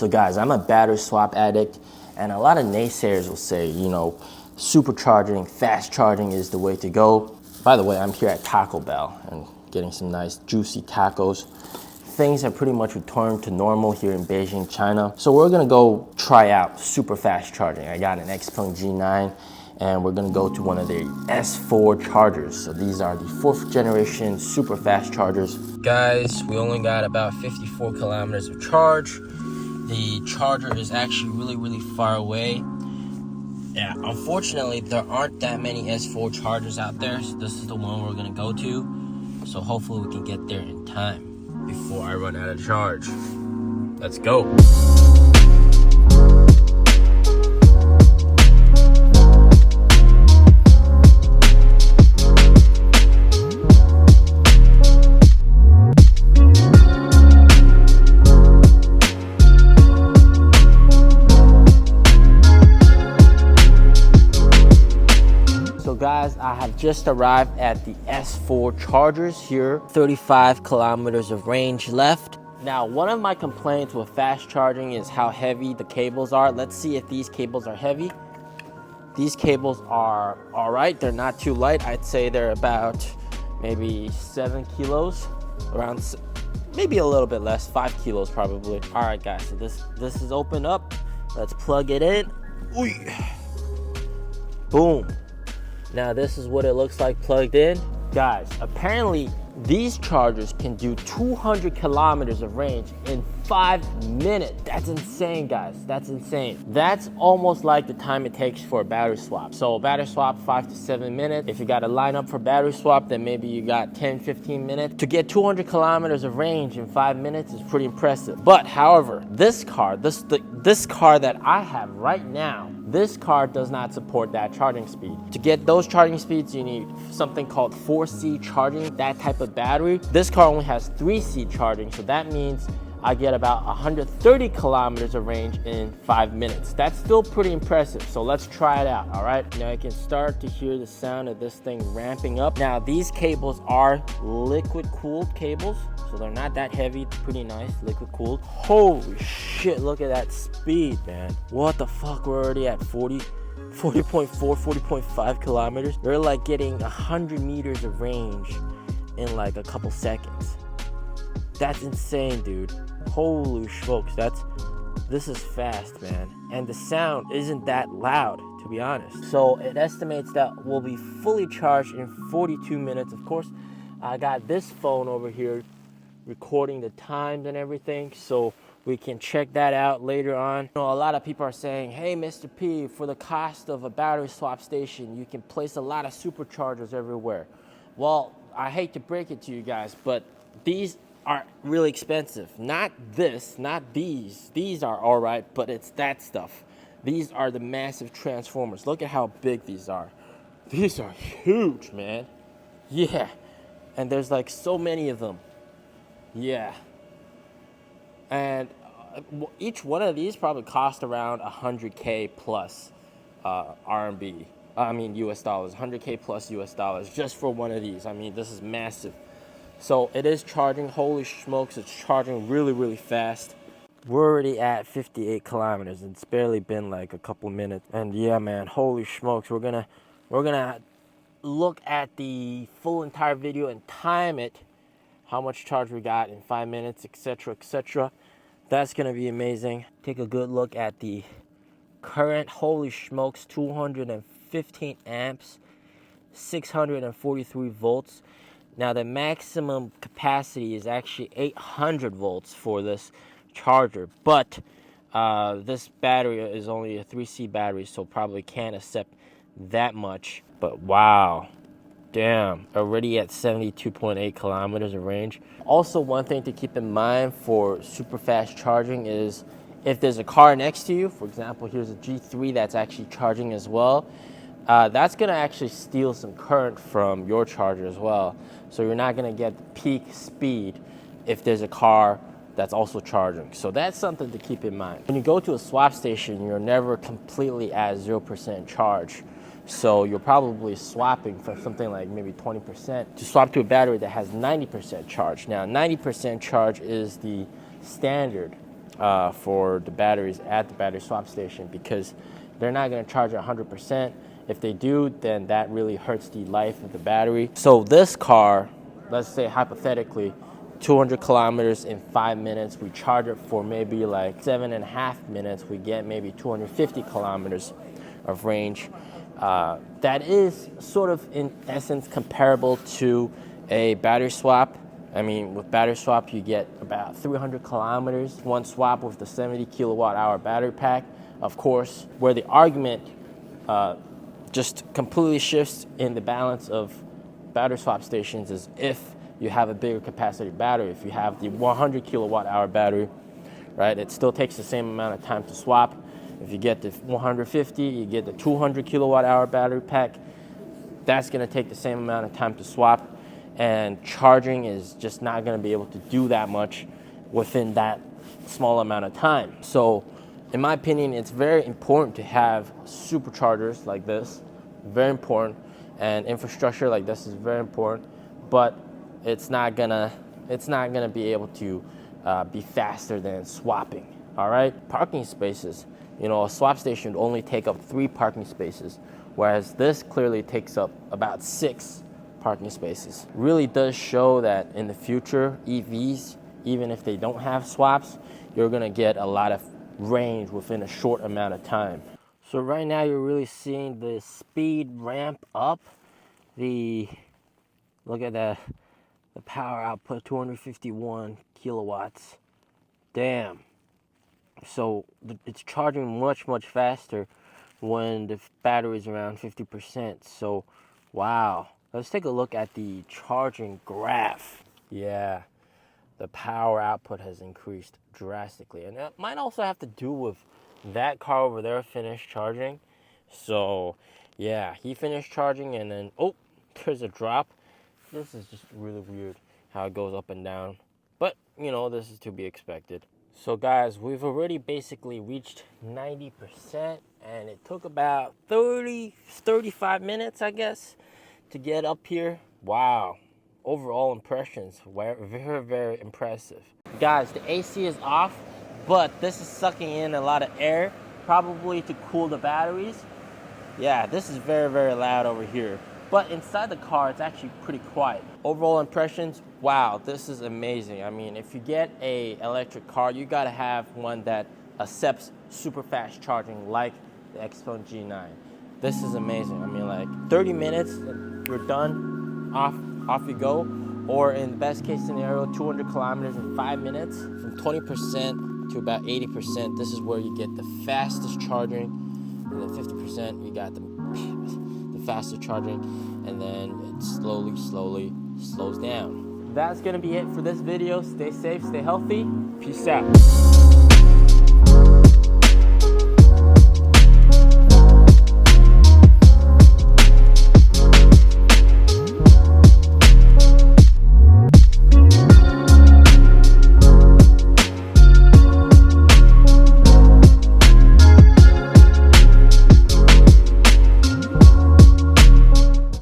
So guys, I'm a battery swap addict, and a lot of naysayers will say, you know, supercharging, fast charging is the way to go. By the way, I'm here at Taco Bell and getting some nice juicy tacos. Things have pretty much returned to normal here in Beijing, China. So we're gonna go try out super fast charging. I got an Xpeng G9, and we're gonna go to one of the S4 chargers. So these are the 4th generation super fast chargers. Guys, we only got about 54 kilometers of charge. The charger is actually really far away. Yeah, unfortunately, there aren't that many S4 chargers out there, so this is the one we're gonna go to. So hopefully we can get there in time before I run out of charge. Let's go. Guys, I have just arrived at the S4 chargers here. 35 kilometers of range left. Now, one of my complaints with fast charging is how heavy the cables are. Let's see if these cables are heavy. These cables are all right. They're not too light. I'd say they're about maybe 7 kilos, around maybe a little bit less, 5 kilos probably. All right, guys, so this is open up. Let's plug it in. Ooh. Boom. Now this is what it looks like plugged in. Guys, apparently these chargers can do 200 kilometers of range in 5 minutes. That's insane, guys. That's insane. That's almost like the time it takes for a battery swap. So a battery swap, 5 to 7 minutes. If you got to line up for battery swap, then maybe you got 10, 15 minutes. To get 200 kilometers of range in 5 minutes is pretty impressive. But however, this car that I have right now, this car does not support that charging speed. To get those charging speeds, you need something called 4C charging, that type of battery. This car only has 3C charging, so that means I get about 130 kilometers of range in 5 minutes. That's still pretty impressive, so let's try it out, all right? Now I can start to hear the sound of this thing ramping up. Now these cables are liquid cooled cables, so they're not that heavy, pretty nice, liquid cooled. Holy shit, look at that speed, man. What the fuck, we're already at 40.4, 40.5 kilometers. They're like getting 100 meters of range in like a couple seconds. That's insane, dude. Holy smokes, this is fast, man. And the sound isn't that loud, to be honest. So it estimates that we'll be fully charged in 42 minutes. Of course, I got this phone over here recording the times and everything, so we can check that out later on. You know, a lot of people are saying, hey, Mr. P, for the cost of a battery swap station, you can place a lot of superchargers everywhere. Well, I hate to break it to you guys, but these are really expensive. Not this, not these. These are all right, but it's that stuff. These are the massive transformers. Look at how big these are. These are huge, man. Yeah, and there's like so many of them. Yeah. And each one of these probably cost around 100K plus RMB. I mean US dollars, 100K plus US dollars just for one of these. I mean, this is massive. So it is charging. Holy smokes, it's charging really fast. We're already at 58 kilometers. It's barely been like a couple minutes. And yeah, man, holy smokes, we're gonna look at the full entire video and time it, how much charge we got in 5 minutes, etc, etc. That's gonna be amazing. Take a good look at the current. Holy smokes, 215 amps, 643 volts. Now the maximum capacity is actually 800 volts for this charger, but this battery is only a 3C battery, so probably can't accept that much. But wow, damn, already at 72.8 kilometers of range. Also, one thing to keep in mind for super fast charging is if there's a car next to you, for example, here's a G3 that's actually charging as well, that's gonna actually steal some current from your charger as well. So you're not gonna get the peak speed if there's a car that's also charging. So that's something to keep in mind. When you go to a swap station, you're never completely at 0% charge. So you're probably swapping for something like maybe 20% to swap to a battery that has 90% charge. Now, 90% charge is the standard for the batteries at the battery swap station, because they're not going to charge 100%. If they do, then that really hurts the life of the battery. So this car, let's say hypothetically, 200 kilometers in 5 minutes, we charge it for maybe like 7.5 minutes, we get maybe 250 kilometers of range. That is sort of in essence comparable to a battery swap. I mean, with battery swap, you get about 300 kilometers, one swap with the 70 kilowatt hour battery pack. Of course, where the argument just completely shifts in the balance of battery swap stations is if you have a bigger capacity battery. If you have the 100 kilowatt hour battery, right, it still takes the same amount of time to swap. If you get the 150, you get the 200 kilowatt hour battery pack, that's gonna take the same amount of time to swap, and charging is just not gonna be able to do that much within that small amount of time. So in my opinion, it's very important to have superchargers like this, very important, and infrastructure like this is very important, but it's not gonna be able to be faster than swapping. All right, parking spaces. You know, a swap station would only take up 3 parking spaces, whereas this clearly takes up about 6 parking spaces. Really does show that in the future, EVs, even if they don't have swaps, you're gonna get a lot of range within a short amount of time. So right now you're really seeing the speed ramp up. Look at the power output, 251 kilowatts. Damn. So it's charging much faster when the battery is around 50%. So wow, let's take a look at the charging graph. Yeah, the power output has increased drastically, and that might also have to do with that car over there finished charging. So yeah, he finished charging, and then oh, there's a drop. This is just really weird how it goes up and down, but you know, this is to be expected. So guys, we've already basically reached 90%, and it took about 35 minutes, I guess, to get up here. Wow. Overall impressions, very impressive. Guys, the AC is off, but this is sucking in a lot of air, probably to cool the batteries. Yeah, this is very loud over here. But inside the car, it's actually pretty quiet. Overall impressions, wow, this is amazing. I mean, if you get a electric car, you gotta have one that accepts super fast charging like the Xpeng G9. This is amazing. I mean, like 30 minutes, you're done, off you go. Or in the best case scenario, 200 kilometers in 5 minutes. From 20% to about 80%, this is where you get the fastest charging. And then 50%, you got the faster charging, and then it slowly slows down. That's gonna be it for this video. Stay safe, stay healthy. Peace out.